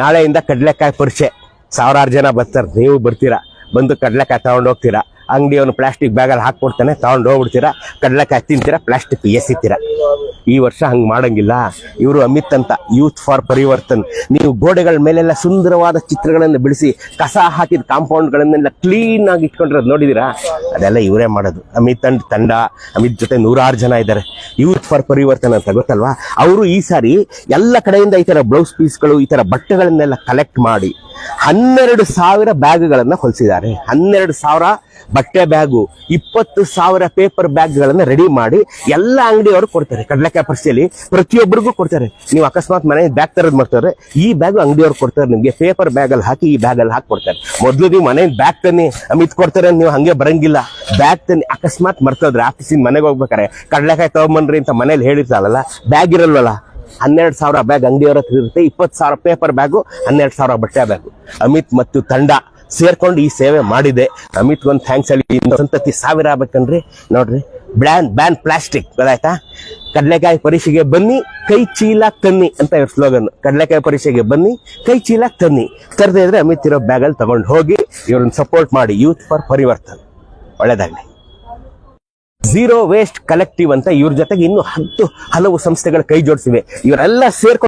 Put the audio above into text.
ನಾಳೆಯಿಂದ ಕಡ್ಲೆಕಾಯಿ ಪರಿಚಯ. ಸಾವಿರಾರು ಜನ ಬರ್ತಾರೆ, ನೀವು ಬರ್ತೀರಾ, ಬಂದು ಕಡ್ಲೆಕಾಯಿ ತಗೊಂಡು ಹೋಗ್ತೀರಾ. ಅಂಗಡಿಯವನು ಪ್ಲಾಸ್ಟಿಕ್ ಬ್ಯಾಗಲ್ಲಿ ಹಾಕ್ಕೊಡ್ತಾನೆ, ತಗೊಂಡು ಹೋಗ್ಬಿಡ್ತೀರಾ, ಕಡ್ಲೆಕಾಯಿ ತಿಂತೀರಾ, ಪ್ಲಾಸ್ಟಿಕ್ ಎಸಿತೀರಾ. ಈ ವರ್ಷ ಹಂಗೆ ಮಾಡಂಗಿಲ್ಲ. ಇವರು ಅಮಿತ್ ಅಂತ, ಯೂತ್ ಫಾರ್ ಪರಿವರ್ತನ್. ನೀವು ಗೋಡೆಗಳ ಮೇಲೆಲ್ಲ ಸುಂದರವಾದ ಚಿತ್ರಗಳನ್ನು ಬಿಡಿಸಿ ಕಸ ಹಾಕಿದ ಕಾಂಪೌಂಡ್ಗಳನ್ನೆಲ್ಲ ಕ್ಲೀನ್ ಆಗಿ ಇಟ್ಕೊಂಡಿರೋದು ನೋಡಿದಿರಾ? ಅದೆಲ್ಲ ಇವರೇ ಮಾಡೋದು. ಅಮಿತ್ ಅಂಡ್ ತಂಡ, ಅಮಿತ್ ಜೊತೆ 106 ಜನ ಇದ್ದಾರೆ. ಯೂತ್ ಫಾರ್ ಪರಿವರ್ತನ್ ಅಂತ ಗೊತ್ತಲ್ವಾ? ಅವರು ಈ ಸಾರಿ ಎಲ್ಲ ಕಡೆಯಿಂದ ಈ ತರ ಬ್ಲೌಸ್ ಪೀಸ್ಗಳು, ಈ ತರ ಬಟ್ಟೆಗಳನ್ನೆಲ್ಲ ಕಲೆಕ್ಟ್ ಮಾಡಿ 12,000 ಬ್ಯಾಗ್ಗಳನ್ನ ಹೊಲಿಸಿದ್ದಾರೆ. 12,000 ಬಟ್ಟೆ ಬ್ಯಾಗು, 20,000 ಪೇಪರ್ ಬ್ಯಾಗ್ಗಳನ್ನ ರೆಡಿ ಮಾಡಿ ಎಲ್ಲ ಅಂಗಡಿಯವರು ಕೊಡ್ತಾರೆ. ಕಡ್ಲೆಕಾಯಿ ಪರಿಚಯಲ್ಲಿ ಪ್ರತಿಯೊಬ್ಬರಿಗೂ ಕೊಡ್ತಾರೆ. ನೀವು ಅಕಸ್ಮಾತ್ ಮನೆ ಬ್ಯಾಗ್ ತರದ್ ಮಾಡ್ತಾರೆ, ಈ ಬ್ಯಾಗ್ ಅಂಗಡಿಯವ್ರು ಕೊಡ್ತಾರೆ ನಿಮ್ಗೆ. ಪೇಪರ್ ಬ್ಯಾಗ್ ಅಲ್ಲಿ ಹಾಕಿ, ಈ ಬ್ಯಾಗ್ ಅಲ್ಲಿ ಹಾಕಿ ಕೊಡ್ತಾರೆ. ಮೊದಲು ನೀವು ಮನೆ ಬ್ಯಾಗ್ ತನ್ನಿ, ಅಮಿತ್ ಕೊಡ್ತಾರೆ, ನೀವು ಹಂಗೆ ಬರಂಗಿಲ್ಲ. ಬ್ಯಾಗ್ ತನ್ನಿ. ಅಕಸ್ಮಾತ್ ಮರ್ತೋದ್ರೆ ಆಫೀಸಿನ ಮನೆಗೆ ಹೋಗ್ಬೇಕಾರೆ ಕಡ್ಲೆಕಾಯಿ ತಗೊಂಬನ್ರಿ ಅಂತ ಮನೇಲಿ ಹೇಳಿರ್ತಾರಲ್ಲ, ಬ್ಯಾಗ್ ಇರಲ್ವಲ್ಲ, 12,000 ಬ್ಯಾಗ್ ಅಂಗಡಿಯವರ ಹತ್ರ ಇರುತ್ತೆ. 20,000 ಪೇಪರ್ ಬ್ಯಾಗು, 12,000 ಬಟ್ಟೆ ಬ್ಯಾಗು. ಅಮಿತ್ ಮತ್ತು ತಂಡ ಸೇರ್ಕೊಂಡು ಈ ಸೇವೆ ಮಾಡಿದೆ. ಅಮಿತ್ ಒಂದು ಥ್ಯಾಂಕ್ಸ್ ಹೇಳಿ. ಸಂತತಿ 1000 ಆಗ್ಬೇಕನ್ರಿ. ನೋಡ್ರಿ, ಬ್ಯಾನ್ ಪ್ಲಾಸ್ಟಿಕ್, ಗೊತ್ತಾಯ್ತಾ? ಕಡ್ಲೆಕಾಯಿ ಪರೀಕ್ಷೆಗೆ ಬನ್ನಿ, ಕೈ ಚೀಲ ತನ್ನಿ ಅಂತ ಇವ್ರ ಸ್ಲೋಗನ್. ಕಡ್ಲೆಕಾಯಿ ಪರೀಕ್ಷೆಗೆ ಬನ್ನಿ, ಕೈ ಚೀಲ ತನ್ನಿ. ತರದೇ ಇದ್ರೆ ಅಮಿತ್ ಇರೋ ಬ್ಯಾಗಲ್ಲಿ ತಗೊಂಡು ಹೋಗಿ ಇವ್ರನ್ನ ಸಪೋರ್ಟ್ ಮಾಡಿ. Youth for Parivartan. ಒಳ್ಳೇದಾಗ್ಲಿ. ಝೀರೋ ವೇಸ್ಟ್ ಕಲೆಕ್ಟಿವ್ ಅಂತ ಇವ್ರ ಜೊತೆಗೆ ಇನ್ನೂ 10 ಹಲವು ಸಂಸ್ಥೆಗಳು ಕೈ ಜೋಡಿಸಿವೆ. ಇವರೆಲ್ಲ ಸೇರ್ಕೊಂಡು